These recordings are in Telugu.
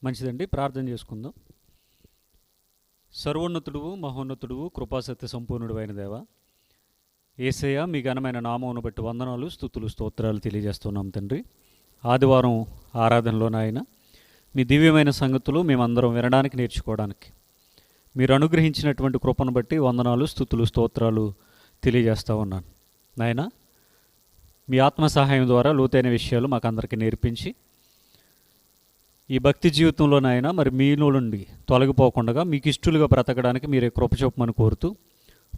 మంచిదండి, ప్రార్థన చేసుకుందాం. సర్వోన్నతుడువు, మహోన్నతుడువు, కృపాసత్య సంపూర్ణుడు అయిన దేవ యేసయ్య, మీ ఘనమైన నామమును బట్టి వందనాలు, స్తుతులు, స్తోత్రాలు తెలియజేస్తున్నాం తండ్రి. ఆదివారం ఆరాధనలో నాయన మీ దివ్యమైన సంగతులు మేమందరం వినడానికి, నేర్చుకోవడానికి మీరు అనుగ్రహించినటువంటి కృపను బట్టి వందనాలు, స్తుతులు, స్తోత్రాలు తెలియజేస్తూ ఉన్నాను నాయన. మీ ఆత్మ సహాయం ద్వారా లోతైన విషయాలు మాకందరికీ నేర్పించి ఈ భక్తి జీవితంలో నాయన మరి మీలో నుండి తొలగిపోకుండా మీకు ఇష్టలుగా బ్రతకడానికి మీరే కృప చూపమని కోరుతూ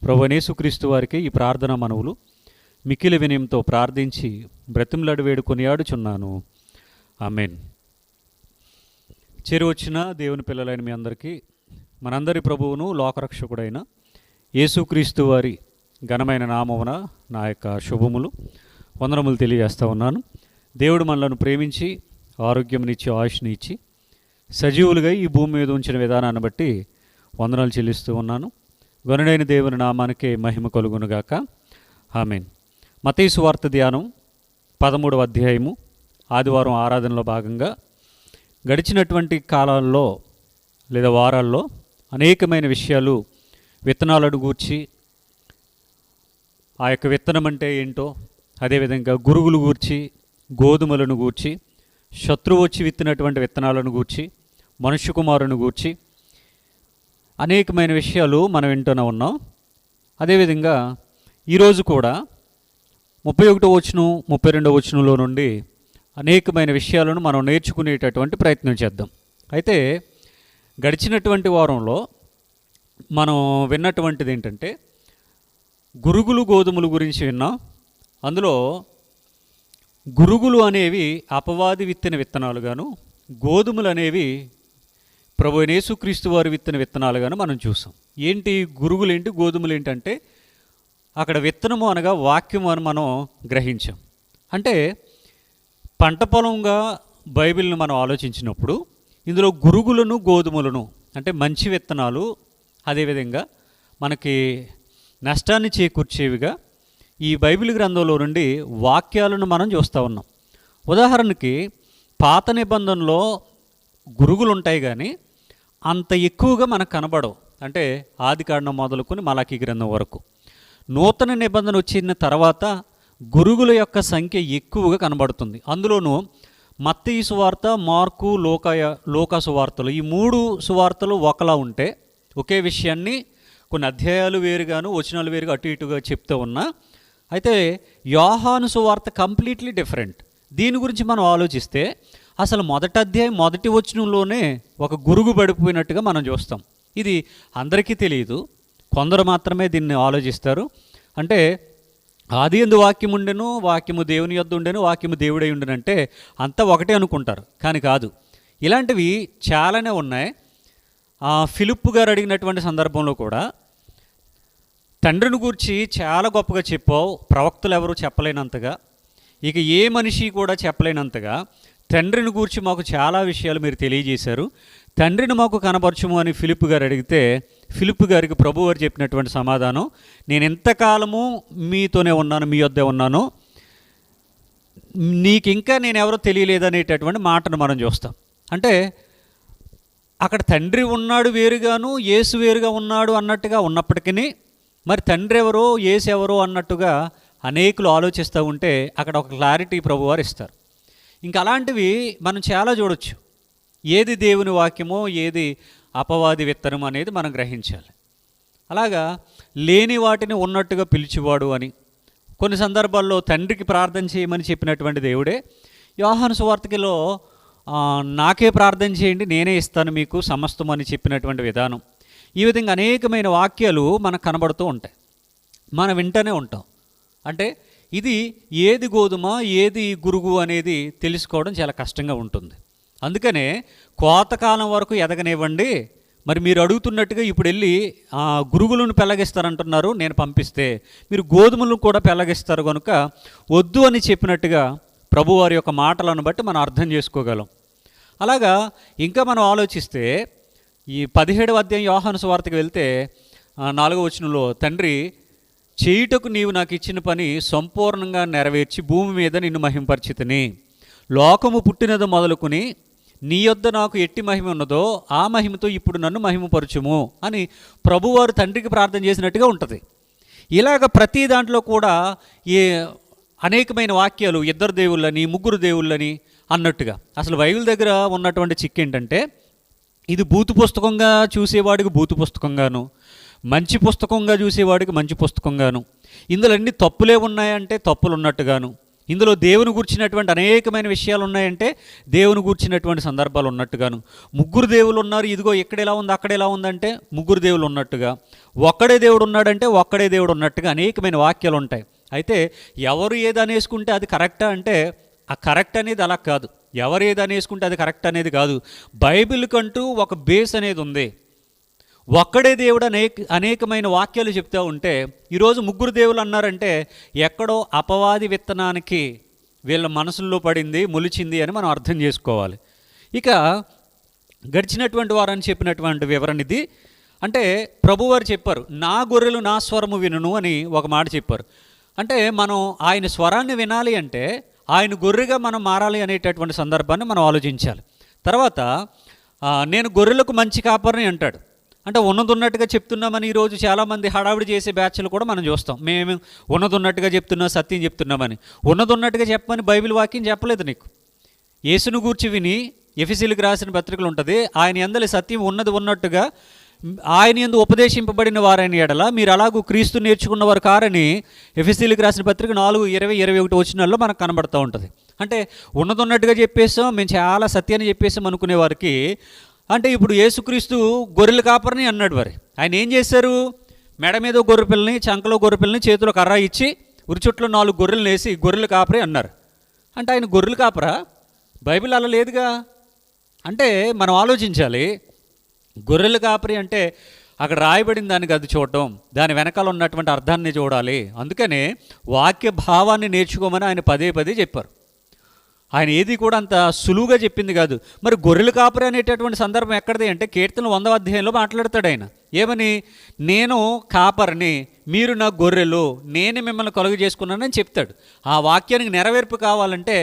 ప్రభువైన యేసుక్రీస్తు వారికి ఈ ప్రార్థన మనవులు మిక్కిలి వినయంతో ప్రార్థించి బ్రతిమలాడి వేడుకొనియాడుచున్నాను. ఆమేన్. చేరువచ్చిన దేవుని పిల్లలైన మీ అందరికీ మనందరి ప్రభువును లోకరక్షకుడైన యేసుక్రీస్తు వారి ఘనమైన నామమున నా యొక్క శుభములు, వందనములు తెలియజేస్తూ ఉన్నాను. దేవుడు మనలను ప్రేమించి ఆరోగ్యంనిచ్చి ఆయుష్ని ఇచ్చి సజీవులుగా ఈ భూమి మీద ఉంచిన విధానాన్ని బట్టి వందనాలు చెల్లిస్తూ ఉన్నాను. గనుడైన దేవుని నామానికే మహిమ కలుగునుగాక. ఆమేన్. మత్తయి సువార్త ధ్యానం 13వ అధ్యాయము ఆదివారం ఆరాధనలో భాగంగా గడిచినటువంటి కాలాల్లో లేదా వారాల్లో అనేకమైన విషయాలు విత్తనాలను గూర్చి, ఆ యొక్క విత్తనం అంటే ఏంటో, అదేవిధంగా గురుగులు గూర్చి, గోధుమలను గూర్చి, శత్రువు వచ్చి విత్తినటువంటి విత్తనాలను గూర్చి, మనుష్య కుమారుని గూర్చి అనేకమైన విషయాలు మనం వింటూనే ఉన్నాం. అదేవిధంగా ఈరోజు కూడా 31వ వచనం 32వ వచనంలో నుండి అనేకమైన విషయాలను మనం నేర్చుకునేటటువంటి ప్రయత్నం చేద్దాం. అయితే గడిచినటువంటి వారంలో మనం విన్నటువంటిది ఏంటంటే గురుగులు, గోధుమల గురించి విన్నాం. అందులో గురుగులు అనేవి అపవాది విత్తిన విత్తనాలుగాను, గోధుమలు అనేవి ప్రభువైన యేసుక్రీస్తు వారు విత్తిన విత్తనాలుగాను మనం చూసాం. ఏంటి గురుగులు ఏంటి, గోధుమలు ఏంటంటే అక్కడ విత్తనము అనగా వాక్యం అని మనం గ్రహించాం. అంటే పంట పొలంగా బైబిల్ని మనం ఆలోచించినప్పుడు ఇందులో గురుగులను, గోధుమలను అంటే మంచి విత్తనాలు, అదేవిధంగా మనకి నష్టాన్ని చేకూర్చేవిగా ఈ బైబిల్ గ్రంథంలో నుండి వాక్యాలను మనం చూస్తూ ఉన్నాం. ఉదాహరణకి పాత నిబంధనలో గురుగులు ఉంటాయి కానీ అంత ఎక్కువగా మనకు కనబడవు. అంటే ఆదికాండం మొదలుకొని మలాకీ గ్రంథం వరకు. నూతన నిబంధన వచ్చిన తర్వాత గురుగుల యొక్క సంఖ్య ఎక్కువగా కనబడుతుంది. అందులోనూ మత్తయి సువార్త, మార్కు, లోకా సువార్తలు, ఈ 3 సువార్తలు ఒకలా ఉంటే ఒకే విషయాన్ని కొన్ని అధ్యాయాలు వేరుగాను, వచనాలు వేరుగా అటు ఇటుగా చెప్తూ ఉన్నా, అయితే యోహాను సువార్త కంప్లీట్లీ డిఫరెంట్. దీని గురించి మనం ఆలోచిస్తే అసలు మొదటి అధ్యాయం మొదటి వచనంలోనే ఒక గురుగు పడిపోయినట్టుగా మనం చూస్తాం. ఇది అందరికీ తెలియదు, కొందరు మాత్రమే దీన్ని ఆలోచిస్తారు. అంటే ఆదియందు వాక్యం ఉండెను, వాక్యము దేవుని యొద్ద ఉండెను, వాక్యము దేవుడై ఉండెనంటే అంతా ఒకటే అనుకుంటారు. కానీ కాదు, ఇలాంటివి చాలానే ఉన్నాయి. ఫిలిప్పు గారు అడిగినటువంటి సందర్భంలో కూడా తండ్రిని గూర్చి చాలా గొప్పగా చెప్పావు, ప్రవక్తలు ఎవరు చెప్పలేనంతగా, ఇక ఏ మనిషి కూడా చెప్పలేనంతగా తండ్రిని గూర్చి మాకు చాలా విషయాలు మీరు తెలియజేశారు, తండ్రిని మాకు కనపరచము అని ఫిలిప్పు గారు అడిగితే ఫిలిప్పు గారికి ప్రభువారు చెప్పినటువంటి సమాధానం, నేను ఎంతకాలము మీతోనే ఉన్నాను, మీ వద్దే ఉన్నాను, నీకు ఇంకా నేను ఎవరో తెలియలేదనేటటువంటి మాటను మనం చూస్తాం. అంటే అక్కడ తండ్రి ఉన్నాడు వేరుగాను, యేసు వేరుగా ఉన్నాడు అన్నట్టుగా ఉన్నప్పటికీ మరి తండ్రి ఎవరో యేసు ఎవరో అన్నట్టుగా అనేకులు ఆలోచిస్తూ ఉంటే అక్కడ ఒక క్లారిటీ ప్రభువారు ఇస్తారు. ఇంకా అలాంటివి మనం చాలా చూడొచ్చు. ఏది దేవుని వాక్యమో, ఏది అపవాది విత్తనం అనేది మనం గ్రహించాలి. అలాగా లేని వాటిని ఉన్నట్టుగా పిలిచివాడు అని కొన్ని సందర్భాల్లో తండ్రికి ప్రార్థన చేయమని చెప్పినటువంటి దేవుడే యోహాను సువార్తలో నాకే ప్రార్థన చేయండి, నేనే ఇస్తాను మీకు సమస్తం అని చెప్పినటువంటి విధానం. ఈ విధంగా అనేకమైన వాక్యాలు మనకు కనబడుతూ ఉంటాయి, మనం వింటూనే ఉంటాం. అంటే ఇది ఏది గోధుమ, ఏది గురుగు అనేది తెలుసుకోవడం చాలా కష్టంగా ఉంటుంది. అందుకనే కోతకాలం వరకు ఎదగనివ్వండి, మరి మీరు అడుగుతున్నట్టుగా ఇప్పుడు వెళ్ళి గురుగులను పెళ్ళగిస్తారంటున్నారు, నేను పంపిస్తే మీరు గోధుమలను కూడా పెళ్ళగిస్తారు కనుక వద్దు అని చెప్పినట్టుగా ప్రభువారి యొక్క మాటలను బట్టి మనం అర్థం చేసుకోగలం. అలాగా ఇంకా మనం ఆలోచిస్తే ఈ 17వ అధ్యాయం యోహాను సువార్తకి వెళ్తే 4వ వచనంలో తండ్రి చేయుటకు నీవు నాకు ఇచ్చిన పని సంపూర్ణంగా నెరవేర్చి భూమి మీద నిన్ను మహింపరిచితిని, లోకము పుట్టినది మొదలుకొని నీ యొద్ద నాకు ఎట్టి మహిమ ఉన్నదో ఆ మహిమతో ఇప్పుడు నన్ను మహిమపరచుము అని ప్రభువారు తండ్రికి ప్రార్థన చేసినట్టుగా ఉంటుంది. ఇలాగ ప్రతి దాంట్లో కూడా ఏ అనేకమైన వాక్యాలు ఇద్దరు దేవుళ్ళని, ముగ్గురు దేవుళ్ళని అన్నట్టుగా. అసలు బైబిల్ దగ్గర ఉన్నటువంటి చిక్కు ఏంటంటే, ఇది బూతు పుస్తకంగా చూసేవాడికి బూతు పుస్తకంగాను, మంచి పుస్తకంగా చూసేవాడికి మంచి పుస్తకంగాను, ఇందులో అన్ని తప్పులే ఉన్నాయంటే తప్పులు ఉన్నట్టుగాను, ఇందులో దేవుని గూర్చినటువంటి అనేకమైన విషయాలు ఉన్నాయంటే దేవుని గూర్చినటువంటి సందర్భాలు ఉన్నట్టుగాను, ముగ్గురు దేవుళ్ళు ఉన్నారు, ఇదిగో ఇక్కడ ఎలా ఉంది అక్కడ ఎలా ఉందంటే ముగ్గురు దేవుళ్ళు ఉన్నట్టుగా, ఒక్కడే దేవుడు ఉన్నాడంటే ఒక్కడే దేవుడు ఉన్నట్టుగా అనేకమైన వాక్యాలు ఉంటాయి. అయితే ఎవరు ఏది అనేసుకుంటే అది కరెక్టా అంటే ఆ కరెక్ట్ అనేది అలా కాదు. ఎవరు ఏది అనేసుకుంటే అది కరెక్ట్ అనేది కాదు. బైబిల్ కంటూ ఒక బేస్ అనేది ఉంది. ఒక్కడే దేవుడు అనేకమైన వాక్యాలు చెప్తూ ఉంటే ఈరోజు ముగ్గురు దేవుళ్ళు అన్నారంటే ఎక్కడో అపవాది విత్తనానికి వీళ్ళ మనసుల్లో పడింది, మొలిచింది అని మనం అర్థం చేసుకోవాలి. ఇక గడిచినటువంటి వారని చెప్పినటువంటి వివరణ ఇది. అంటే ప్రభువారు చెప్పారు, నా గొర్రెలు నా స్వరము వినును అని ఒక మాట చెప్పారు. అంటే మనం ఆయన స్వరాన్ని వినాలి అంటే ఆయన గొర్రెగా మనం మారాలి అనేటటువంటి సందర్భాన్ని మనం ఆలోచించాలి. తర్వాత నేను గొర్రెలకు మంచి కాపరిని అంటాడు. అంటే ఉన్నదున్నట్టుగా చెప్తున్నామని ఈరోజు చాలామంది హడావిడి చేసే బ్యాచ్లు కూడా మనం చూస్తాం. మేము ఉన్నదున్నట్టుగా చెప్తున్నాం, సత్యం చెప్తున్నామని. ఉన్నదున్నట్టుగా చెప్పమని బైబిల్ వాక్యం చెప్పలేదు నీకు. యేసును గూర్చి విని ఎఫెసీయులకు రాసిన పత్రికలు ఉంటుంది, ఆయన యందలి సత్యం ఉన్నది ఉన్నట్టుగా ఆయన యందు ఉపదేశింపబడిన వారైన ఎడల మీరు అలాగూ క్రీస్తు నేర్చుకున్నవారు కారని ఎఫెసీయులకు రాసిన పత్రిక 4:20-21 వచనాల్లో మనకు కనబడుతూ ఉంటుంది. అంటే ఉన్నదున్నట్టుగా చెప్పేసాం, మేము చాలా సత్యాన్ని చెప్పేసాం అనుకునే వారికి, అంటే ఇప్పుడు యేసుక్రీస్తు గొర్రెల కాపరిని అన్నాడు. వారి ఆయన ఏం చేశారు? మెడ మీద గొర్రె పిల్లని, చంకలో గొర్రె పిల్లని, చేతిలో కర్ర ఇచ్చి ఉరిచుట్లో 4 గొర్రెలు వేసి గొర్రెల కాపరి అన్నారు. అంటే ఆయన గొర్రెల కాపరా? బైబిల్ అలా లేదుగా. అంటే మనం ఆలోచించాలి. గొర్రెల కాపరి అంటే అక్కడ రాయబడిన దాన్ని అది చూడటం, దాని వెనకాల ఉన్నటువంటి అర్థాన్ని చూడాలి. అందుకనే వాక్య భావాన్ని నేర్చుకోమని ఆయన పదే పదే చెప్పారు. ఆయన ఏది కూడా అంత సులువుగా చెప్పింది కాదు. మరి గొర్రెల కాపరి అనేటటువంటి సందర్భం ఎక్కడిది అంటే కీర్తనలు 100వ అధ్యాయంలో మాట్లాడతాడు ఆయన. ఏమని? నేను కాపరిని, మీరు నా గొర్రెలు, నేను మిమ్మల్ని కలుగు చేసుకున్నానని చెప్తాడు. ఆ వాక్యానికి నెరవేర్పు కావాలంటే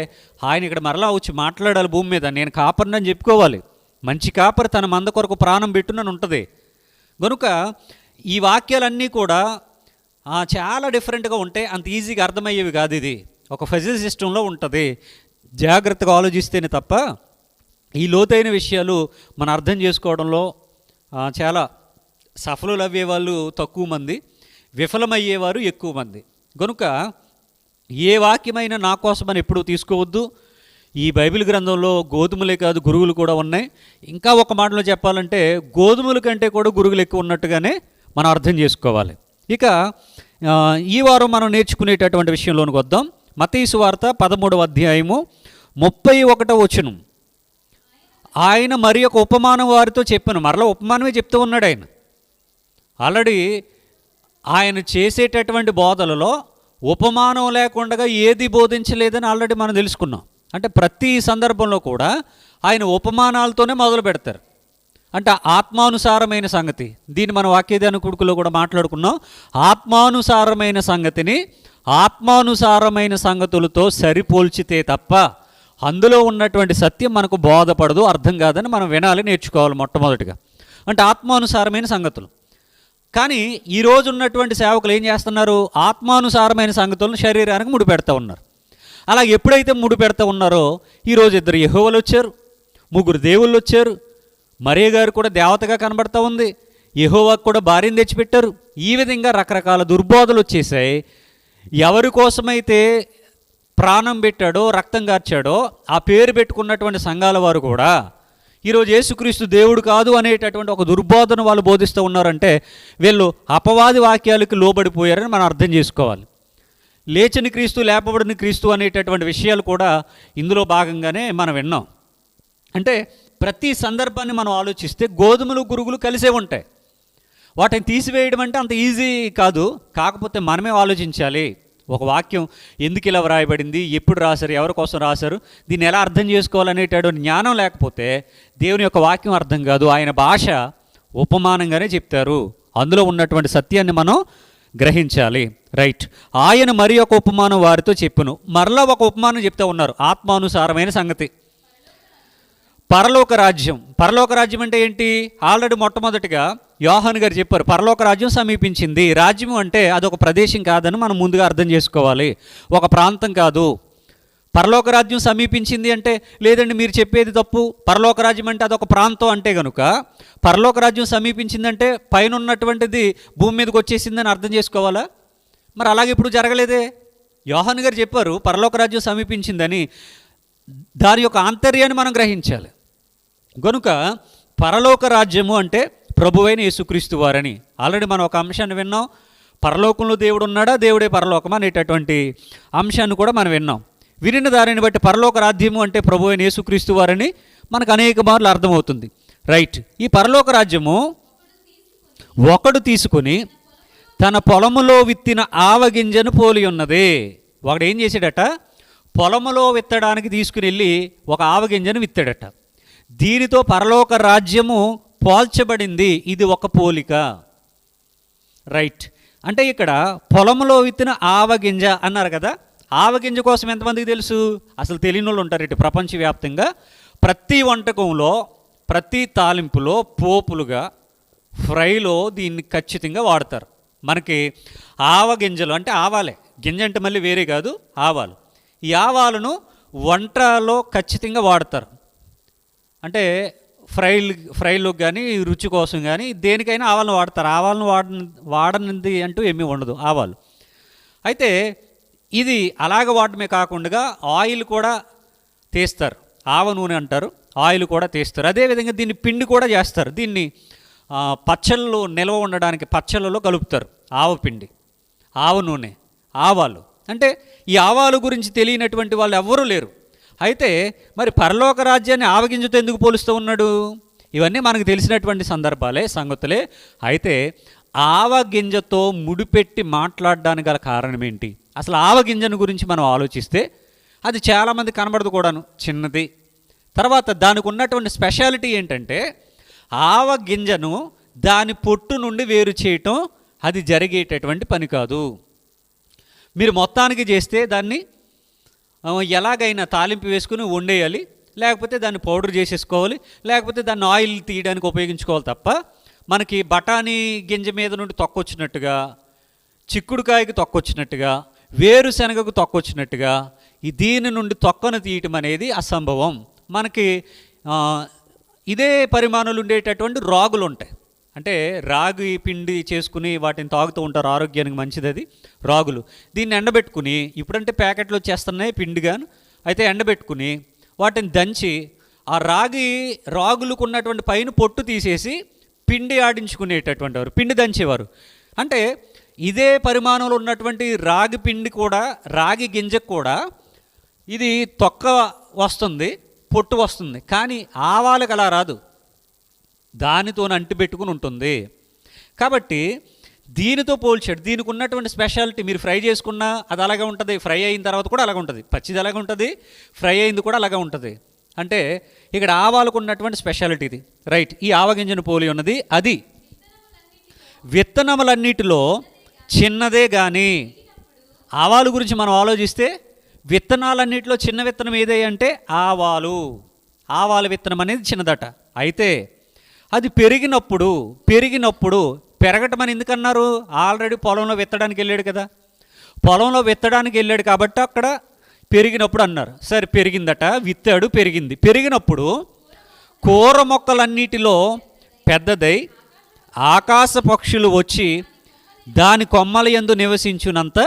ఆయన ఇక్కడ మరలా వచ్చి మాట్లాడాలి భూమి మీద. నేను కాపరిని అని చెప్పుకోవాలి. మంచి కాపరి తన మంద కొరకు ప్రాణం పెట్టునని ఉంటుంది. కనుక ఈ వాక్యాలన్నీ కూడా చాలా డిఫరెంట్గా ఉంటాయి. అంత ఈజీగా అర్థమయ్యేవి కాదు. ఇది ఒక ఫజిల్ సిస్టంలో ఉంటుంది. జాగ్రత్తగా ఆలోచిస్తేనే తప్ప ఈ లోతైన విషయాలు మనం అర్థం చేసుకోవడంలో చాలా సఫలులు అయ్యేవాళ్ళు తక్కువ మంది, విఫలమయ్యేవారు ఎక్కువ మంది. కనుక ఏ వాక్యమైనా నా కోసమని ఎప్పుడూ తీసుకోవద్దు. ఈ బైబిల్ గ్రంథంలో గోధుమలే కాదు గురువులు కూడా ఉన్నాయి. ఇంకా ఒక మాటలో చెప్పాలంటే గోధుమల కంటే కూడా గురువులు ఎక్కువ ఉన్నట్టుగానే మనం అర్థం చేసుకోవాలి. ఇక ఈ వారం మనం నేర్చుకునేటటువంటి విషయంలోనికి వద్దాం. మత్తయి సువార్త 13వ అధ్యాయము 31వ వచనం. ఆయన మరి ఒక ఉపమానం వారితో చెప్పాను. మరలా ఉపమానమే చెప్తూ ఉన్నాడు ఆయన. ఆల్రెడీ ఆయన చేసేటటువంటి బోధలలో ఉపమానం లేకుండా ఏది బోధించలేదని ఆల్రెడీ మనం తెలుసుకున్నాం. అంటే ప్రతి సందర్భంలో కూడా ఆయన ఉపమానాలతోనే మొదలు పెడతారు. అంటే ఆత్మానుసారమైన సంగతి, దీన్ని మన వాక్యదాన కుడుకులో కూడా మాట్లాడుకున్నాం. ఆత్మానుసారమైన సంగతిని ఆత్మానుసారమైన సంగతులతో సరిపోల్చితే తప్ప అందులో ఉన్నటువంటి సత్యం మనకు బోధపడదు, అర్థం కాదని మనం వినాలి, నేర్చుకోవాలి మొట్టమొదటిగా. అంటే ఆత్మానుసారమైన సంగతులు. కానీ ఈరోజు ఉన్నటువంటి సేవకులు ఏం చేస్తున్నారు? ఆత్మానుసారమైన సంగతులను శరీరానికి ముడిపెడతా ఉన్నారు. అలా ఎప్పుడైతే ముడిపెడతా ఉన్నారో ఈరోజు 2 యెహోవాలు వచ్చారు, 3 దేవుళ్ళు వచ్చారు, మరియ గారు కూడా దేవతగా కనబడతా ఉంది, యెహోవాకు కూడా భార్యను తెచ్చిపెట్టారు. ఈ విధంగా రకరకాల దుర్బోధలు వచ్చేసాయి. ఎవరి కోసమైతే ప్రాణం పెట్టాడో, రక్తం కార్చాడో ఆ పేరు పెట్టుకున్నటువంటి సంఘాల వారు కూడా ఈరోజు యేసుక్రీస్తు దేవుడు కాదు అనేటటువంటి ఒక దుర్బోధన వాళ్ళు బోధిస్తూ ఉన్నారంటే వీళ్ళు అపవాది వాక్యాలకు లోబడిపోయారని మనం అర్థం చేసుకోవాలి. లేచని క్రీస్తు, లేపబడిన క్రీస్తు అనేటటువంటి విషయాలు కూడా ఇందులో భాగంగానే మనం విన్నాం. అంటే ప్రతి సందర్భాన్ని మనం ఆలోచిస్తే గోధుమలు గురుగులు కలిసే ఉంటాయి. వాటిని తీసివేయడం అంటే అంత ఈజీ కాదు. కాకపోతే మనమే ఆలోచించాలి. ఒక వాక్యం ఎందుకు ఇలా వ్రాయబడింది, ఎప్పుడు రాశారు, ఎవరి కోసం రాశారు, దీన్ని ఎలా అర్థం చేసుకోవాలనేటటువంటి జ్ఞానం లేకపోతే దేవుని యొక్క వాక్యం అర్థం కాదు. ఆయన భాష ఉపమానంగానే చెప్తారు. అందులో ఉన్నటువంటి సత్యాన్ని మనం గ్రహించాలి. రైట్. ఆయన మరి ఒక ఉపమానం వారితో చెప్పును. మరలా ఒక ఉపమానం చెప్తూ ఉన్నారు, ఆత్మానుసారమైన సంగతి. పరలోక రాజ్యం. పరలోక రాజ్యం అంటే ఏంటి? ఆల్రెడీ మొట్టమొదటిగా యోహాను గారు చెప్పారు, పరలోక రాజ్యం సమీపించింది. రాజ్యం అంటే అదొక ప్రదేశం కాదని మనం ముందుగా అర్థం చేసుకోవాలి, ఒక ప్రాంతం కాదు. పరలోక రాజ్యం సమీపించింది అంటే, లేదండి మీరు చెప్పేది తప్పు, పరలోక రాజ్యం అంటే అదొక ప్రాంతం అంటే కనుక, పరలోక రాజ్యం సమీపించిందంటే పైన ఉన్నటువంటిది భూమి మీదకి వచ్చేసిందని అర్థం చేసుకోవాలా? మరి అలాగే ఇప్పుడు జరగలేదే. యోహాను గారు చెప్పారు పరలోక రాజ్యం సమీపించిందని, దాని యొక్క ఆంతర్యాన్ని మనం గ్రహించాలి. కనుక పరలోక రాజ్యము అంటే ప్రభువైన యేసుక్రీస్తు వారని ఆల్రెడీ మనం ఒక అంశాన్ని విన్నాం. పరలోకంలో దేవుడు ఉన్నాడా, దేవుడే పరలోకం అనేటటువంటి అంశాన్ని కూడా మనం విన్నాం. వినిన దానిని బట్టి పరలోక రాజ్యము అంటే ప్రభువైన యేసుక్రీస్తు వారని మనకు అనేక మార్లు అర్థమవుతుంది. రైట్. ఈ పరలోక రాజ్యము ఒకడు తీసుకొని తన పొలములో విత్తిన ఆవగింజను పోలి ఉన్నది. ఒకడు ఏం చేశాడట? పొలములో విత్తడానికి తీసుకుని వెళ్ళి ఒక ఆవగింజను విత్తాడట. దీనితో పరలోక రాజ్యము పోల్చబడింది. ఇది ఒక పోలిక. రైట్. అంటే ఇక్కడ పొలంలో విత్తిన ఆవగింజ అన్నారు కదా. ఆవగింజ కోసం ఎంతమందికి తెలుసు? అసలు తెలియని వాళ్ళు ఉంటారు ఇటు ప్రపంచవ్యాప్తంగా. ప్రతి వంటకంలో, ప్రతి తాలింపులో, పోపులుగా, ఫ్రైలో దీన్ని ఖచ్చితంగా వాడతారు. మనకి ఆవగింజలు అంటే ఆవాలే, గింజ అంటే మళ్ళీ వేరే కాదు, ఆవాలు. ఈ ఆవాలను వంటలో ఖచ్చితంగా వాడతారు. అంటే ఫ్రైలోకి కానీ రుచి కోసం కానీ దేనికైనా ఆవాలను వాడతారు. ఆవాలను వాడనిది అంటూ ఏమీ ఉండదు ఆవాలు. అయితే ఇది అలాగ వాడటమే కాకుండా ఆయిల్ కూడా తీస్తారు. ఆవ నూనె అంటారు, ఆయిల్ కూడా తీస్తారు. అదేవిధంగా దీన్ని పిండి కూడా చేస్తారు. దీన్ని పచ్చళ్ళు నిల్వ ఉండడానికి పచ్చళ్ళలో కలుపుతారు. ఆవ పిండి, ఆవ నూనె, ఆవాలు. అంటే ఈ ఆవాలు గురించి తెలియనటువంటి వాళ్ళు ఎవ్వరూ లేరు. అయితే మరి పరలోక రాజ్యాన్ని ఆవగింజతో ఎందుకు పోలుస్తూ ఉన్నాడు? ఇవన్నీ మనకు తెలిసినటువంటి సందర్భాలే, సంగతులే. అయితే ఆవగింజతో ముడిపెట్టి మాట్లాడడానికి గల కారణం ఏంటి? అసలు ఆవగింజను గురించి మనం ఆలోచిస్తే అది చాలామంది కనబడదు కూడాను, చిన్నది. తర్వాత దానికి ఉన్నటువంటి స్పెషాలిటీ ఏంటంటే ఆవగింజను దాని పొట్టు నుండి వేరు చేయటం అది జరిగేటటువంటి పని కాదు. మీరు మొత్తానికి చేస్తే దాన్ని ఎలాగైనా తాలింపు వేసుకుని వండేయాలి, లేకపోతే దాన్ని పౌడర్ చేసేసుకోవాలి, లేకపోతే దాన్ని ఆయిల్ తీయడానికి ఉపయోగించుకోవాలి తప్ప మనకి బఠానీ గింజ మీద నుండి తొక్కొచ్చినట్టుగా, చిక్కుడుకాయకి తొక్కొచ్చినట్టుగా, వేరుశనగకు తొక్కొచ్చినట్టుగా ఈ దీని నుండి తొక్కను తీయటం అనేది అసంభవం. మనకి ఇదే పరిమాణాలు ఉండేటటువంటి రాగులు ఉంటాయి. అంటే రాగి పిండి చేసుకుని వాటిని తాగుతూ ఉంటారు, ఆరోగ్యానికి మంచిది అది రాగులు. దీన్ని ఎండబెట్టుకుని, ఇప్పుడంటే ప్యాకెట్లు వచ్చేస్తున్నాయి పిండిగాను, అయితే ఎండబెట్టుకుని వాటిని దంచి ఆ రాగులకు ఉన్నటువంటి పైన పొట్టు తీసేసి పిండి ఆడించుకునేటటువంటి వారు, పిండి దంచేవారు. అంటే ఇదే పరిమాణంలో ఉన్నటువంటి రాగి పిండి కూడా, రాగి గింజకు కూడా ఇది తొక్క వస్తుంది, పొట్టు వస్తుంది. కానీ ఆవాలకు అలా రాదు, దానితో అంటిపెట్టుకుని ఉంటుంది. కాబట్టి దీనితో పోల్చాడు. దీనికి ఉన్నటువంటి స్పెషాలిటీ మీరు ఫ్రై చేసుకున్నా అది అలాగే ఉంటుంది, ఫ్రై అయిన తర్వాత కూడా అలాగే ఉంటుంది, పచ్చిది అలాగే ఉంటుంది, ఫ్రై అయింది కూడా అలాగే ఉంటుంది. అంటే ఇక్కడ ఆవాలకు ఉన్నటువంటి స్పెషాలిటీ ఇది. రైట్. ఈ ఆవగింజను పోలి ఉన్నది అది విత్తనములన్నిటిలో చిన్నదే. కానీ ఆవాలు గురించి మనం ఆలోచిస్తే విత్తనాలన్నిటిలో చిన్న విత్తనం ఏదే అంటే ఆవాల విత్తనం అనేది చిన్నదట. అయితే అది పెరిగినప్పుడు పెరగటం అని ఎందుకన్నారు? ఆల్రెడీ పొలంలో విత్తడానికి వెళ్ళాడు కదా, పొలంలో విత్తడానికి వెళ్ళాడు కాబట్టి అక్కడ పెరిగినప్పుడు అన్నారు. సరే పెరిగిందట, విత్తాడు, పెరిగింది. పెరిగినప్పుడు కూర మొక్కలన్నిటిలో పెద్దదై ఆకాశ పక్షులు వచ్చి దాని కొమ్మల యందు నివసించునంత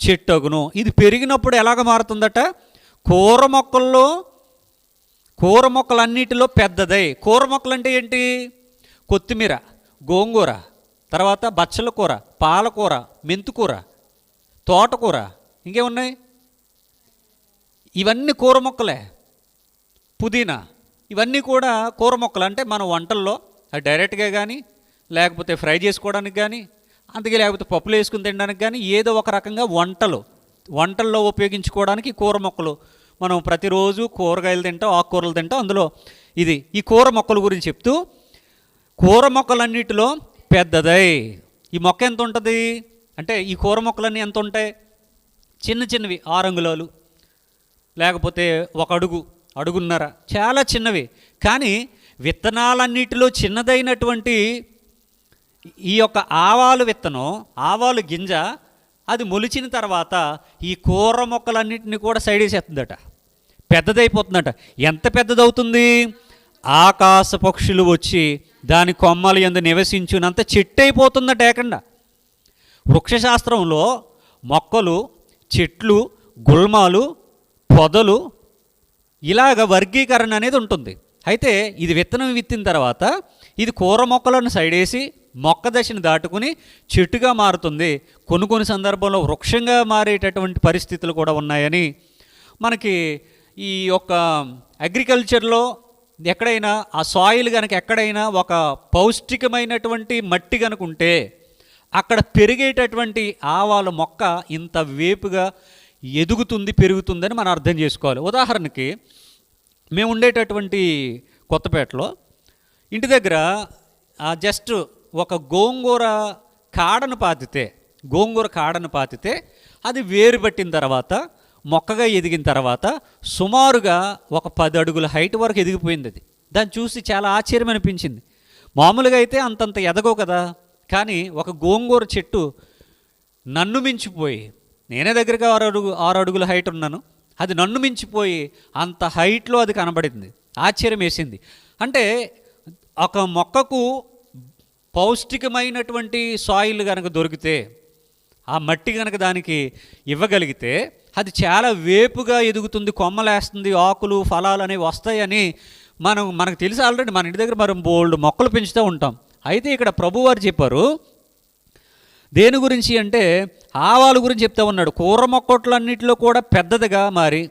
చెట్టగును. ఇది పెరిగినప్పుడు ఎలాగ మారుతుందట? కూర మొక్కలన్నిటిలో పెద్దదై. కూర మొక్కలు అంటే ఏంటి? కొత్తిమీర, గోంగూర, తర్వాత బచ్చల కూర, పాలకూర, మెంతుకూర, తోటకూర, ఇంకేమున్నాయి? ఇవన్నీ కూర మొక్కలే. పుదీనా, ఇవన్నీ కూడా కూర మొక్కలు. అంటే మనం వంటల్లో అది డైరెక్ట్గా కానీ, లేకపోతే ఫ్రై చేసుకోవడానికి కానీ, అందుకే లేకపోతే పప్పులు వేసుకుని తినడానికి కానీ, ఏదో ఒక రకంగా వంటల్లో ఉపయోగించుకోవడానికి కూర మొక్కలు. మనం ప్రతిరోజు కూరగాయలు తింటాం, ఆకుకూరలు తింటాం. అందులో ఈ కూర మొక్కల గురించి చెప్తూ, కూర మొక్కలన్నిటిలో పెద్దదై. ఈ మొక్క ఎంత ఉంటుంది అంటే, ఈ కూర మొక్కలన్నీ ఎంత ఉంటాయి? చిన్నవి, 6 అంగుళాలు, లేకపోతే 1 అడుగున్నర, చాలా చిన్నవి. కానీ విత్తనాలన్నిటిలో చిన్నదైనటువంటి ఈ యొక్క ఆవాలు విత్తనం, ఆవాలు గింజ అది మొలిచిన తర్వాత ఈ కూర మొక్కలన్నింటినీ కూడా సైడ్ వేసేస్తుందట, పెద్దదైపోతుందట. ఎంత పెద్దదవుతుంది? ఆకాశ పక్షులు వచ్చి దాని కొమ్మల యందు నివసించునంత చెట్టు అయిపోతుందట ఏకంగా. వృక్షశాస్త్రంలో మొక్కలు, చెట్లు, గుల్మాలు, పొదలు ఇలాగ వర్గీకరణ అనేది ఉంటుంది. అయితే ఇది విత్తనం విత్తిన తర్వాత ఇది కూర మొక్కలను సైడేసి మొక్క దశను దాటుకుని చెట్టుగా మారుతుంది. కొన్ని సందర్భంలో వృక్షంగా మారేటటువంటి పరిస్థితులు కూడా ఉన్నాయని మనకి ఈ యొక్క అగ్రికల్చర్లో ఎక్కడైనా ఆ సాయిల్ కనుక ఎక్కడైనా ఒక పౌష్టికమైనటువంటి మట్టి కనుక ఉంటే అక్కడ పెరిగేటటువంటి ఆవాల మొక్క ఇంత వేపుగా ఎదుగుతుంది, పెరుగుతుందని మనం అర్థం చేసుకోవాలి. ఉదాహరణకి మేము ఉండేటటువంటి కొత్తపేటలో ఇంటి దగ్గర జస్ట్ ఒక గోంగూర కాడను పాతితే అది వేరు పట్టిన తర్వాత మొక్కగా ఎదిగిన తర్వాత సుమారుగా ఒక 10 అడుగుల హైట్ వరకు ఎదిగిపోయింది. అది దాన్ని చూసి చాలా ఆశ్చర్యం అనిపించింది. మామూలుగా అయితే అంతంత ఎదగవు కదా, కానీ ఒక గోంగూర చెట్టు నన్ను మించిపోయి, నేనే దగ్గరగా 6 అడుగుల హైట్ ఉన్నాను, అది నన్ను మించిపోయి అంత హైట్లో అది కనబడింది. ఆశ్చర్యం వేసింది. అంటే ఒక మొక్కకు పౌష్టికమైనటువంటి సాయిల్ కనుక దొరికితే, ఆ మట్టి కనుక దానికి ఇవ్వగలిగితే అది చాలా వేపుగా ఎదుగుతుంది, కొమ్మలేస్తుంది, ఆకులు ఫలాలు అనేవి వస్తాయని మనకు తెలుసు ఆల్రెడీ. మన ఇంటి దగ్గర మనం బోల్డ్ మొక్కలు పెంచుతూ ఉంటాం. అయితే ఇక్కడ ప్రభువారు చెప్పారు దేని గురించి అంటే ఆవాల గురించి చెప్తా ఉన్నాడు. కూర మొక్కట్లన్నింటిలో కూడా పెద్దదిగా మారి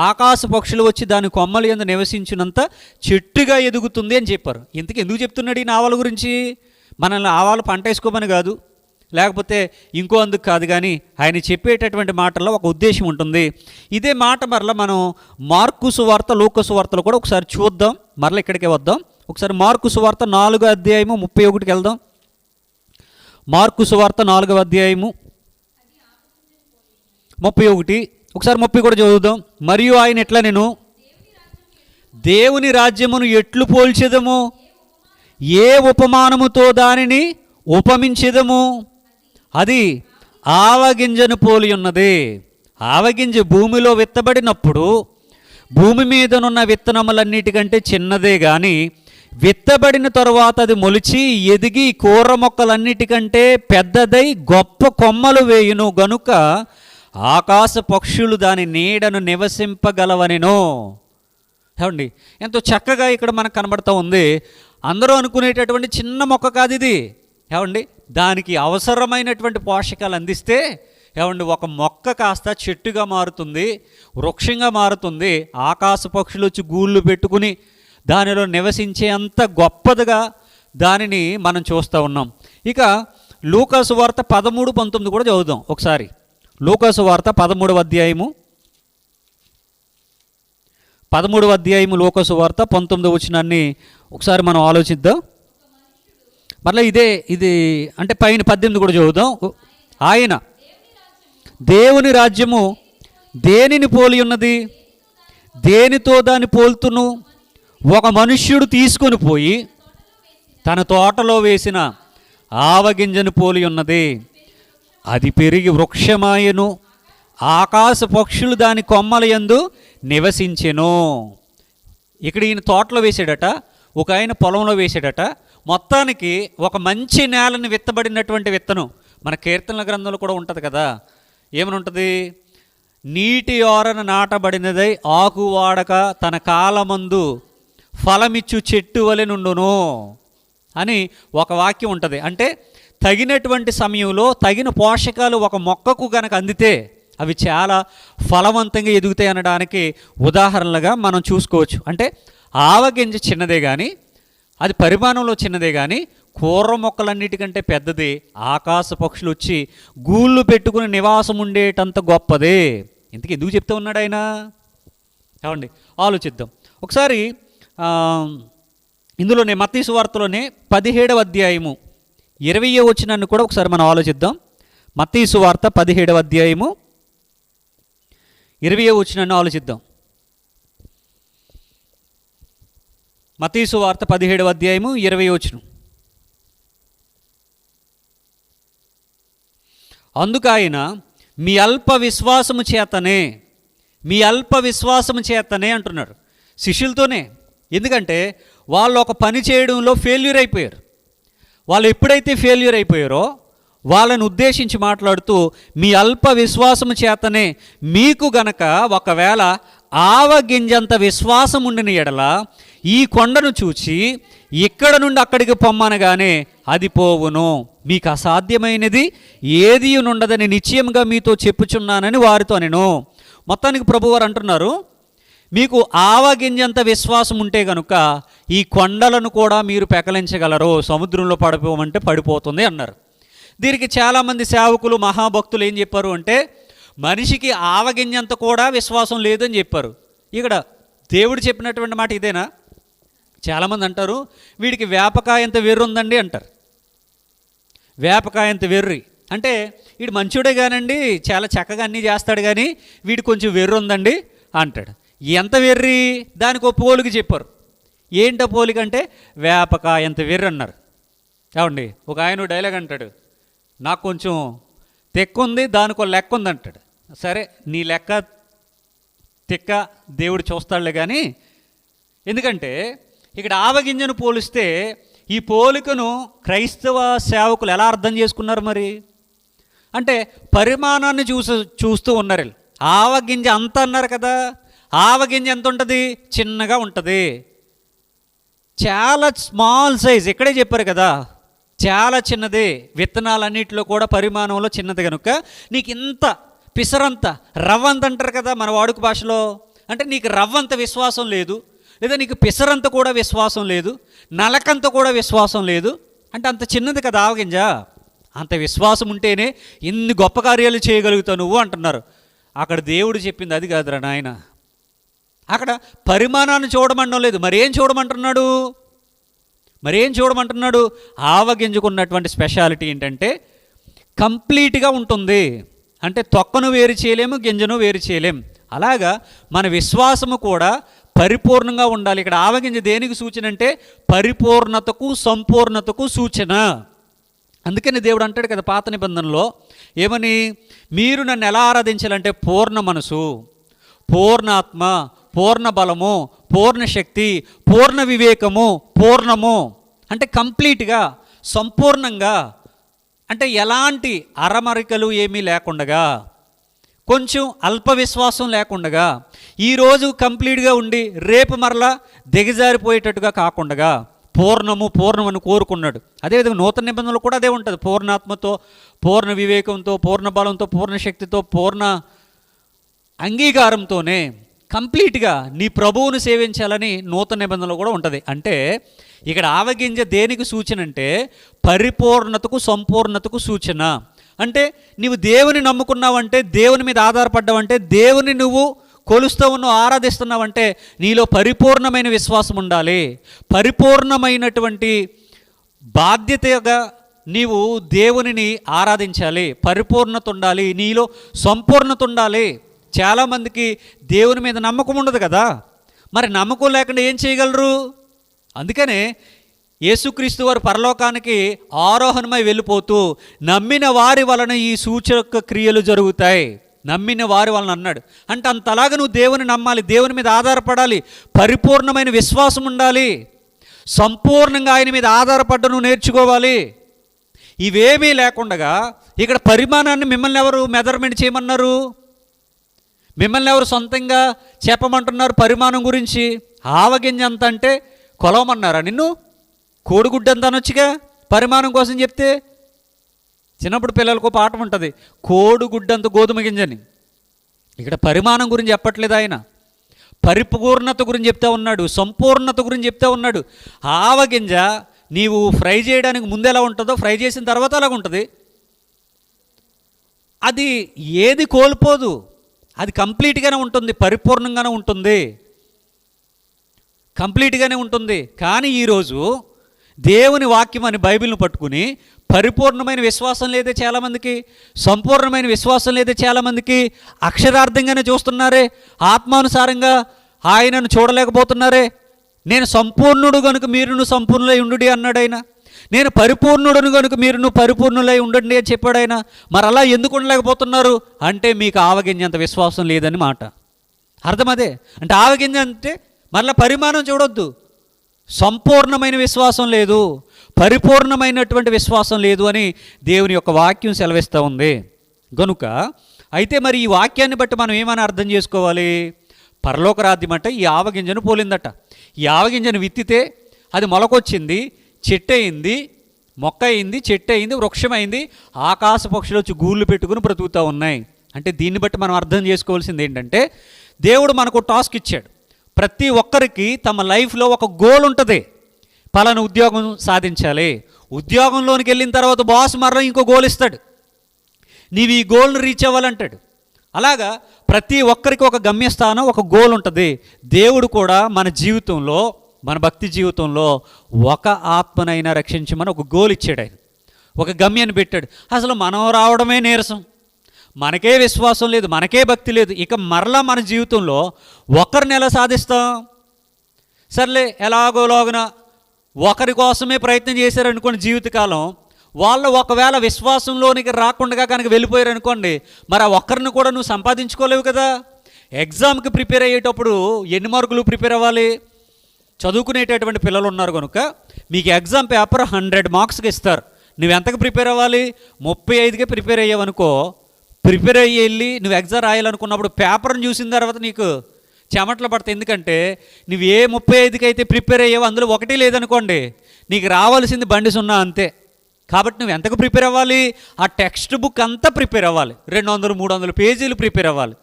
ఆకాశ పక్షులు వచ్చి దాని కొమ్మల యందు నివసించినంత చెట్టుగా ఎదుగుతుంది అని చెప్పారు. ఇంతకు ఎందుకు చెప్తున్నాడు ఈ ఆవాల గురించి? మనల్ని ఆవాలు పంట వేసుకోమని కాదు, లేకపోతే ఇంకో అందుకు కాదు, కానీ ఆయన చెప్పేటటువంటి మాటల్లో ఒక ఉద్దేశం ఉంటుంది. ఇదే మాట మరలా మనం మార్కు సువార్త, లూకా సువార్తలు కూడా ఒకసారి చూద్దాం. మరలా ఇక్కడికే వద్దాం. ఒకసారి మార్కు సువార్త 4వ అధ్యాయము 31కి వెళ్దాం. మార్కు సువార్త 4వ అధ్యాయము 31, ఒకసారి 30 కూడా చదువుదాం. మరియు ఆయన ఎట్లా, నేను దేవుని రాజ్యమును ఎట్లు పోల్చెదము, ఏ ఉపమానముతో దానిని ఉపమించెదము, అది ఆవగింజను పోలి ఉన్నది. ఆవగింజ భూమిలో విత్తబడినప్పుడు భూమి మీదనున్న విత్తనములన్నిటికంటే చిన్నదే, కానీ విత్తబడిన తరువాత అది మొలిచి ఎదిగి కూర మొక్కలన్నిటికంటే పెద్దదై గొప్ప కొమ్మలు వేయును గనుక ఆకాశ పక్షులు దాని నీడను నివసింపగలవనెను. ఏమండి, ఎంతో చక్కగా ఇక్కడ మనకు కనబడుతూ ఉంది. అందరూ అనుకునేటటువంటి చిన్న మొక్క కాదు ఇది. ఏమండి, దానికి అవసరమైనటువంటి పోషకాలు అందిస్తే ఏమండి ఒక మొక్క కాస్త చెట్టుగా మారుతుంది, వృక్షంగా మారుతుంది. ఆకాశ పక్షులు వచ్చి గూళ్ళు పెట్టుకుని దానిలో నివసించే అంత గొప్పదిగా దానిని మనం చూస్తూ ఉన్నాం. ఇక లూకా సువార్త 13-19 కూడా చదువుదాం ఒకసారి. లూకా సువార్త 13వ అధ్యాయము లూకా సువార్త 19వ వచనాన్ని ఒకసారి మనం ఆలోచిద్దాం. మళ్ళీ ఇది అంటే పైన 18 కూడా చదువుదాం. ఆయన దేవుని రాజ్యము దేనిని పోలి ఉన్నది, దేనితో దాన్ని పోల్తును, ఒక మనుష్యుడు తీసుకొని పోయి తన తోటలో వేసిన ఆవగింజను పోలి ఉన్నది. అది పెరిగి వృక్షమాయెను, ఆకాశ పక్షులు దాని కొమ్మల యందు నివసించెను. ఇక్కడ ఈయన తోటలో వేసాడట, ఒక ఆయన పొలంలో వేసాడట. మొత్తానికి ఒక మంచి నేలని విత్తబడినటువంటి విత్తనం. మన కీర్తనల గ్రంథంలో కూడా ఉంటుంది కదా, ఏమని ఉంటుంది? నీటి ఓరన నాటబడినదై ఆకు వాడక తన కాలమందు ఫలమిచ్చు చెట్టు వలె నుండును అని ఒక వాక్యం ఉంటుంది. అంటే తగినటువంటి సమయంలో తగిన పోషకాలు ఒక మొక్కకు గనక అందితే అవి చాలా ఫలవంతంగా ఎదుగుతాయి అనడానికి ఉదాహరణలుగా మనం చూసుకోవచ్చు. అంటే ఆవగింజ చిన్నదే కానీ, అది పరిమాణంలో చిన్నదే కానీ, కూర మొక్కలన్నిటికంటే పెద్దది. ఆకాశ పక్షులు వచ్చి గూళ్ళు పెట్టుకుని నివాసం ఉండేటంత గొప్పదే. ఇంతకీ ఎందుకు చెప్తూ ఉన్నాడు ఆయన? ఏమండి, ఆలోచిద్దాం ఒకసారి. ఇందులోనే మత్తయి సువార్తలోనే 17వ అధ్యాయము 20వ వచనాన్ని కూడా ఒకసారి మనం ఆలోచిద్దాం. మత్తయి సువార్త 17వ అధ్యాయము 20వ వచనాన్ని ఆలోచిద్దాం. మత్తయి సువార్త 17వ అధ్యాయము 20వ వచనం. అందుకు ఆయన మీ అల్ప విశ్వాసము చేతనే అంటున్నారు శిష్యులతోనే. ఎందుకంటే వాళ్ళు ఒక పని చేయడంలో ఫెయిల్యూర్ అయిపోయారు. వాళ్ళు ఎప్పుడైతే ఫెయిల్యూర్ అయిపోయారో వాళ్ళని ఉద్దేశించి మాట్లాడుతూ మీ అల్ప విశ్వాసము చేతనే మీకు గనక ఒకవేళ ఆవగింజంత విశ్వాసం ఉండిన ఎడల ఈ కొండను చూచి ఇక్కడ నుండి అక్కడికి పొమ్మనగానే అది పోవును, మీకు అసాధ్యమైనది ఏదీ నుండదని నిశ్చయంగా మీతో చెప్పుచున్నానని వారితో నేను. మొత్తానికి ప్రభువారు అంటున్నారు, మీకు ఆవగింజంత విశ్వాసం ఉంటే కనుక ఈ కొండలను కూడా మీరు పెకలించగలరు, సముద్రంలో పడిపోమంటే పడిపోతుంది అన్నారు. దీనికి చాలామంది సేవకులు మహాభక్తులు ఏం చెప్పారు అంటే, మనిషికి ఆవగింజంత కూడా విశ్వాసం లేదని చెప్పారు. ఇక్కడ దేవుడు చెప్పినటువంటి మాట ఇదేనా? చాలామంది అంటారు, వీడికి వేపకాయంత వెర్రి ఉందండి అంటారు. వేపకాయంత వెర్రి అంటే వీడు మంచోడే కానండి, చాలా చక్కగా అన్నీ చేస్తాడు, కానీ వీడు కొంచెం వెర్రి ఉందండి అంటాడు. ఎంత వెర్రి? దానికి ఒక పోలిక చెప్పారు. ఏంటో పోలిక అంటే వేపకాయంత వెర్రి అన్నారు. ఏమండి, ఒక ఆయన డైలాగ్ అంటాడు, నాకు కొంచెం తెక్కు ఉంది, దానికి ఒక లెక్క ఉంది అంటాడు. సరే, నీ లెక్క తిక్క దేవుడు చూస్తాడులే. కానీ ఎందుకంటే ఇక్కడ ఆవగింజను పోలిస్తే ఈ పోలికను క్రైస్తవ సేవకులు ఎలా అర్థం చేసుకున్నారు మరి అంటే, పరిమాణాన్ని చూస్తూ ఉన్నారు. ఆవగింజ అంత అన్నారు కదా, ఆవగింజ ఎంత ఉంటుంది? చిన్నగా ఉంటుంది, చాలా స్మాల్ సైజ్. ఇక్కడే చెప్పారు కదా, చాలా చిన్నది. విత్తనాలన్నింటిలో కూడా పరిమాణంలో చిన్నది కనుక నీకు ఇంత పిసరంత రవ్వంత అంటారు కదా మన వాడుక భాషలో. అంటే నీకు రవ్వంత విశ్వాసం లేదు, లేదా నీకు పిసరంత కూడా విశ్వాసం లేదు, నలకంత కూడా విశ్వాసం లేదు అంటే అంత చిన్నది కదా ఆవగింజ. అంత విశ్వాసం ఉంటేనే ఇన్ని గొప్ప కార్యాలు చేయగలుగుతావు నువ్వు అంటున్నారు. అక్కడ దేవుడు చెప్పింది అది కాదురా నాయన. అక్కడ పరిమాణాన్ని చూడమండం లేదు, మరేం చూడమంటున్నాడు? ఆవగింజకున్నటువంటి స్పెషాలిటీ ఏంటంటే కంప్లీట్గా ఉంటుంది. అంటే తొక్కను వేరు చేయలేము, గింజను వేరు చేయలేము. అలాగా మన విశ్వాసము కూడా పరిపూర్ణంగా ఉండాలి. ఇక్కడ ఆవగింజ దేనికి సూచన అంటే పరిపూర్ణతకు, సంపూర్ణతకు సూచన. అందుకని దేవుడు అంటాడు కదా పాత నిబంధనలో ఏమని, మీరు నన్ను ఎలా ఆరాధించాలంటే పూర్ణ మనసు, పూర్ణాత్మ, పూర్ణ బలము, పూర్ణ శక్తి, పూర్ణ వివేకము, పూర్ణము అంటే కంప్లీట్గా, సంపూర్ణంగా. అంటే ఎలాంటి అరమరికలు ఏమీ లేకుండగా, కొంచెం అల్ప విశ్వాసం లేకుండగా, ఈరోజు కంప్లీట్గా ఉండి రేపు మరలా దిగజారిపోయేటట్టుగా కాకుండా పూర్ణమని కోరుకున్నాడు. అదేవిధంగా నూతన నిబంధనలు కూడా అదే ఉంటుంది. పూర్ణాత్మతో, పూర్ణ వివేకంతో, పూర్ణ బలంతో, పూర్ణ శక్తితో, పూర్ణ అంగీకారంతోనే కంప్లీట్గా నీ ప్రభువును సేవించాలని నూతన నిబంధనలు కూడా ఉంటుంది. అంటే ఇక్కడ ఆవగింజ దేనికి సూచన అంటే పరిపూర్ణతకు, సంపూర్ణతకు సూచన. అంటే నీవు దేవుని నమ్ముకున్నావంటే, దేవుని మీద ఆధారపడ్డావంటే, దేవుని నువ్వు కొలుస్తూ ఉన్నావు, ఆరాధిస్తున్నావంటే నీలో పరిపూర్ణమైన విశ్వాసం ఉండాలి. పరిపూర్ణమైనటువంటి బాధ్యతగా నీవు దేవునిని ఆరాధించాలి. పరిపూర్ణత ఉండాలి, నీలో సంపూర్ణత ఉండాలి. చాలామందికి దేవుని మీద నమ్మకం ఉండదు కదా, మరి నమ్మకం లేకుండా ఏం చేయగలరు? అందుకనే యేసుక్రీస్తు వారు పరలోకానికి ఆరోహణమై వెళ్ళిపోతూ నమ్మిన వారి వలన ఈ సూచక క్రియలు జరుగుతాయి, నమ్మిన వారి వలన అన్నాడు. అంటే అంతలాగా నువ్వు దేవుని నమ్మాలి, దేవుని మీద ఆధారపడాలి, పరిపూర్ణమైన విశ్వాసం ఉండాలి, సంపూర్ణంగా ఆయన మీద ఆధారపడ్డ నువ్వు నేర్చుకోవాలి. ఇవేమీ లేకుండా ఇక్కడ పరిమాణాన్ని మిమ్మల్ని ఎవరు మెజర్మెంట్ చేయమన్నారు? మిమ్మల్ని ఎవరు సొంతంగా చెప్పమంటున్నారు పరిమాణం గురించి? ఆవగింజ అంత అంటే కొలవమన్నారా నిన్ను? కోడిగుడ్డు అంత అనొచ్చుగా పరిమాణం కోసం చెప్తే. చిన్నప్పుడు పిల్లలకు పాఠం ఉంటుంది, కోడిగుడ్డంత గోధుమ గింజని. ఇక్కడ పరిమాణం గురించి చెప్పట్లేదు ఆయన, పరిపూర్ణత గురించి చెప్తా ఉన్నాడు, సంపూర్ణత గురించి చెప్తా ఉన్నాడు. ఆవగింజ నీవు ఫ్రై చేయడానికి ముందు ఎలా ఉంటుందో ఫ్రై చేసిన తర్వాత అలాగ ఉంటుంది. అది ఏది కోల్పోదు, అది కంప్లీట్గానే ఉంటుంది, పరిపూర్ణంగానే ఉంటుంది, కంప్లీట్గానే ఉంటుంది. కానీ ఈరోజు దేవుని వాక్యం అని బైబిల్ను పట్టుకుని పరిపూర్ణమైన విశ్వాసం లేదే చాలామందికి, సంపూర్ణమైన విశ్వాసం లేదే చాలామందికి. అక్షరార్థంగానే చూస్తున్నారే, ఆత్మానుసారంగా ఆయనను చూడలేకపోతున్నారే. నేను సంపూర్ణుడు గనుక మీరును సంపూర్ణులై ఉండుడి అన్నాడు ఆయన. నేను పరిపూర్ణుడును గనుక మీరును పరిపూర్ణులై ఉండండి అని చెప్పాడు ఆయన. మరి అలా ఎందుకు ఉండలేకపోతున్నారు అంటే మీకు ఆవగింజంత విశ్వాసం లేదని మాట. అర్థం అదే. అంటే ఆవగింజ అంటే మరలా పరిమాణం చూడొద్దు. సంపూర్ణమైన విశ్వాసం లేదు, పరిపూర్ణమైనటువంటి విశ్వాసం లేదు అని దేవుని యొక్క వాక్యం సెలవిస్తూ ఉంది. గనుక అయితే మరి ఈ వాక్యాన్ని బట్టి మనం ఏమని అర్థం చేసుకోవాలి? పరలోక రాజ్యం అంటే ఈ ఆవగింజను పోలిందట. ఈ ఆవగింజను విత్తితే అది మొలకొచ్చింది, చెట్టు అయింది, మొక్క అయింది, చెట్టు అయింది, వృక్షమైంది, ఆకాశ పక్షులు వచ్చి గూళ్ళు పెట్టుకుని బ్రతుకుతూ ఉన్నాయి. అంటే దీన్ని బట్టి మనం అర్థం చేసుకోవాల్సింది ఏంటంటే, దేవుడు మనకు టాస్క్ ఇచ్చాడు. ప్రతి ఒక్కరికి తమ లైఫ్లో ఒక గోల్ ఉంటుంది. పలానా ఉద్యోగం సాధించాలి. ఉద్యోగంలోనికి వెళ్ళిన తర్వాత బాస్ మరలా ఇంకో గోల్ ఇస్తాడు, నీవు ఈ గోల్ను రీచ్ అవ్వాలంటాడు. అలాగా ప్రతి ఒక్కరికి ఒక గమ్యస్థానం, ఒక గోల్ ఉంటుంది. దేవుడు కూడా మన జీవితంలో, మన భక్తి జీవితంలో ఒక ఆత్మనైనా రక్షించమని ఒక గోల్ ఇచ్చాడు ఆయన, ఒక గమ్యాన్ని పెట్టాడు. అసలు మనం రావడమే నీరసం, మనకే విశ్వాసం లేదు, మనకే భక్తి లేదు, ఇక మరలా మన జీవితంలో ఒకరిని ఎలా సాధిస్తాం? సర్లే ఎలాగోలాగున ఒకరి కోసమే ప్రయత్నం చేశారనుకోండి జీవితకాలం, వాళ్ళు ఒకవేళ విశ్వాసంలోనికి రాకుండా కనుక వెళ్ళిపోయారు అనుకోండి, మరి ఆ ఒక్కరిని కూడా నువ్వు సంపాదించుకోలేవు కదా. ఎగ్జామ్కి ప్రిపేర్ అయ్యేటప్పుడు ఎన్ని మార్కులు ప్రిపేర్ అవ్వాలి? చదువుకునేటటువంటి పిల్లలు ఉన్నారు కనుక మీకు ఎగ్జామ్ పేపర్ 100 మార్క్స్కి ఇస్తారు. నువ్వు ఎంతకు ప్రిపేర్ అవ్వాలి? 35కి ప్రిపేర్ అయ్యావనుకో, ప్రిపేర్ అయ్యి వెళ్ళి నువ్వు ఎగ్జామ్ రాయాలనుకున్నప్పుడు పేపర్ని చూసిన తర్వాత నీకు చెమటలు పడతాయి. ఎందుకంటే నువ్వు ఏ 35కి అయితే ప్రిపేర్ అయ్యావో అందులో ఒకటి లేదనుకోండి, నీకు రావాల్సింది బండి 0 అంతే. కాబట్టి నువ్వు ఎంతకు ప్రిపేర్ అవ్వాలి? ఆ టెక్స్ట్ బుక్ అంతా ప్రిపేర్ అవ్వాలి, 200-300 పేజీలు ప్రిపేర్ అవ్వాలి,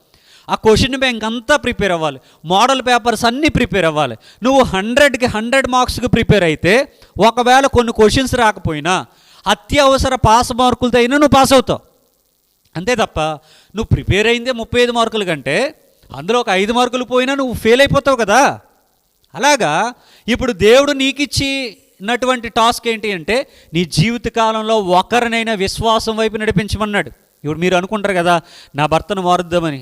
ఆ క్వశ్చన్ బ్యాంక్ అంతా ప్రిపేర్ అవ్వాలి, మోడల్ పేపర్స్ అన్నీ ప్రిపేర్ అవ్వాలి. నువ్వు 100కి 100 మార్క్స్కి ప్రిపేర్ అయితే ఒకవేళ కొన్ని క్వశ్చన్స్ రాకపోయినా అత్యవసర పాస్ మార్కులతో అయినా నువ్వు పాస్ అవుతావు. అంతే తప్ప నువ్వు ప్రిపేర్ అయిందే 35 మార్కుల కంటే అందులో ఒక 5 మార్కులు పోయినా నువ్వు ఫెయిల్ అయిపోతావు కదా. అలాగా ఇప్పుడు దేవుడు నీకు ఇచ్చినటువంటి టాస్క్ ఏంటి అంటే, నీ జీవితకాలంలో ఒకరినైనా విశ్వాసం వైపు నడిపించమన్నాడు. ఇప్పుడు మీరు అనుకుంటారు కదా, నా భర్తను మారుద్దామని,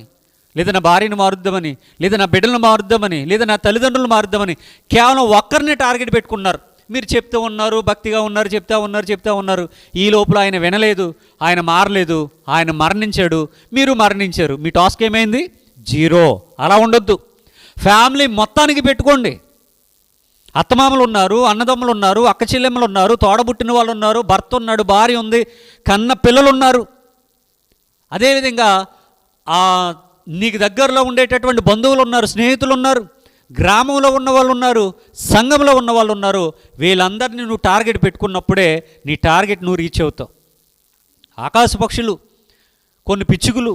లేదా నా భార్యను మారుద్దామని, లేదా నా బిడ్డలను మారుద్దామని, లేదా నా తల్లిదండ్రులను మారుద్దామని కేవలం ఒక్కరిని టార్గెట్ పెట్టుకున్నారు. మీరు చెప్తూ ఉన్నారు, భక్తిగా ఉన్నారు, చెప్తా ఉన్నారు. ఈ లోపల ఆయన వినలేదు, ఆయన మారలేదు, ఆయన మరణించాడు, మీరు మరణించారు. మీ టాస్క్ ఏమైంది? 0. అలా ఉండొద్దు. ఫ్యామిలీ మొత్తానికి పెట్టుకోండి. అత్తమామలు ఉన్నారు, అన్నదమ్ములు ఉన్నారు, అక్క చెల్లెమ్మలు ఉన్నారు, తోడబుట్టిన వాళ్ళు ఉన్నారు, భర్త ఉన్నాడు, భార్య ఉంది, కన్న పిల్లలు ఉన్నారు. అదేవిధంగా నీకు దగ్గరలో ఉండేటటువంటి బంధువులు ఉన్నారు, స్నేహితులు ఉన్నారు, గ్రామంలో ఉన్న వాళ్ళు ఉన్నారు, సంఘంలో ఉన్న వాళ్ళు ఉన్నారు. వీళ్ళందరినీ నువ్వు టార్గెట్ పెట్టుకున్నప్పుడే నీ టార్గెట్ నువ్వు రీచ్ అవుతావు. ఆకాశ పక్షులు, కొన్ని పిచ్చుకలు,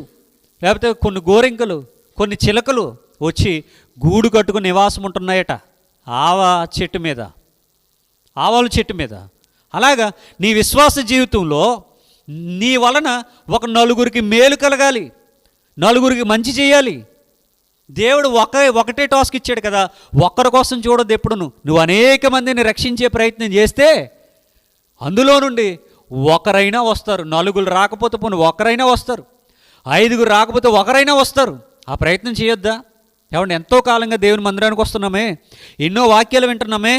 లేకపోతే కొన్ని గోరింకలు, కొన్ని చిలకలు వచ్చి గూడు కట్టుకుని నివాసం ఉంటున్నాయట ఆవాల చెట్టు మీద. అలాగా నీ విశ్వాస జీవితంలో నీ వలన ఒక నలుగురికి మేలు కలగాలి, నలుగురికి మంచి చేయాలి. దేవుడు ఒకటే టాస్క్ ఇచ్చాడు కదా, ఒక్కరి కోసం చూడొద్దు. ఎప్పుడు నువ్వు అనేక మందిని రక్షించే ప్రయత్నం చేస్తే అందులో నుండి ఒకరైనా వస్తారు. 4 రాకపోతే పోను ఒకరైనా వస్తారు, 5 రాకపోతే ఒకరైనా వస్తారు. ఆ ప్రయత్నం చేయొద్దా? ఏమంటే ఎంతో కాలంగా దేవుని మందిరానికి వస్తున్నామే, ఎన్నో వాక్యాలు వింటున్నామే.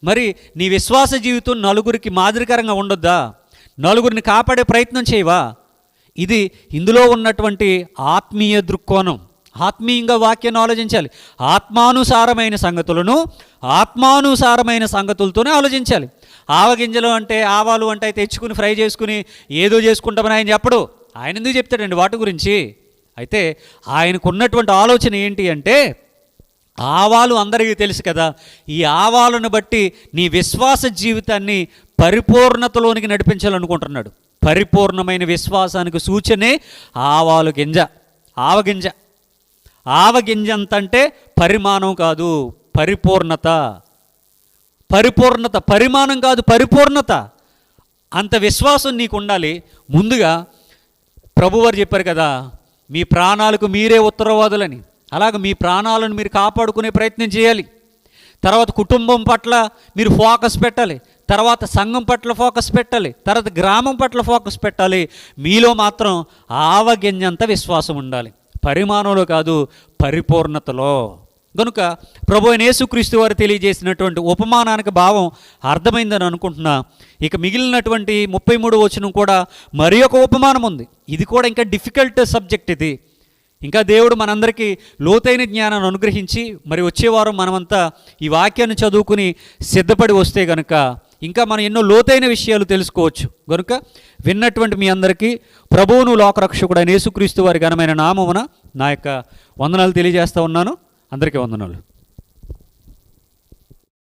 మరి నీ విశ్వాస జీవితం నలుగురికి మాదిరికరంగా ఉండొద్దా? నలుగురిని కాపాడే ప్రయత్నం చేయవా? ఇది ఇందులో ఉన్నటువంటి ఆత్మీయ దృక్కోణం. ఆత్మీయంగా వాక్యాన్ని ఆలోచించాలి. ఆత్మానుసారమైన సంగతులతోనే ఆలోచించాలి. ఆవగింజలు అంటే, ఆవాలు అంటే తెచ్చుకుని ఫ్రై చేసుకుని ఏదో చేసుకుంటామని ఆయన చెప్పడు. ఆయన ఎందుకు చెప్తాడండి వాటి గురించి? అయితే ఆయనకున్నటువంటి ఆలోచన ఏంటి అంటే, ఆవాలు అందరికీ తెలుసు కదా, ఈ ఆవాలను బట్టి నీ విశ్వాస జీవితాన్ని పరిపూర్ణతలోనికి నడిపించాలనుకుంటున్నాడు. పరిపూర్ణమైన విశ్వాసానికి సూచనే ఆవగింజ. ఆవగింజ అంతంటే పరిమాణం కాదు, పరిపూర్ణత. పరిమాణం కాదు, పరిపూర్ణత. అంత విశ్వాసం నీకు ఉండాలి. ముందుగా ప్రభువారు చెప్పారు కదా, మీ ప్రాణాలకు మీరే ఉత్తరవాదులని. అలాగే మీ ప్రాణాలను మీరు కాపాడుకునే ప్రయత్నం చేయాలి. తర్వాత కుటుంబం పట్ల మీరు ఫోకస్ పెట్టాలి, తర్వాత సంఘం పట్ల ఫోకస్ పెట్టాలి, తర్వాత గ్రామం పట్ల ఫోకస్ పెట్టాలి. మీలో మాత్రం ఆవగింజంత విశ్వాసం ఉండాలి, పరిమాణంలో కాదు, పరిపూర్ణతలో. కనుక ప్రభు అయిన యేసుక్రీస్తు వారు తెలియజేసినటువంటి ఉపమానానికి భావం అర్థమైందని అనుకుంటున్నా. ఇక మిగిలినటువంటి 33వ వచనం కూడా మరి ఒక ఉపమానం ఉంది. ఇది కూడా ఇంకా డిఫికల్ట్ సబ్జెక్ట్. ఇది ఇంకా దేవుడు మనందరికీ లోతైన జ్ఞానాన్ని అనుగ్రహించి మరి వచ్చేవారం మనమంతా ఈ వాక్యాన్ని చదువుకుని సిద్ధపడి వస్తే గనుక ఇంకా మనం ఎన్నో లోతైన విషయాలు తెలుసుకోవచ్చు. కనుక విన్నటువంటి మీ అందరికీ ప్రభువును లోకరక్షకుడైన యేసుక్రీస్తు వారి ఘనమైన నామమున నా యొక్క వందనాలు తెలియజేస్తూ ఉన్నాను. అందరికీ వందనాలు.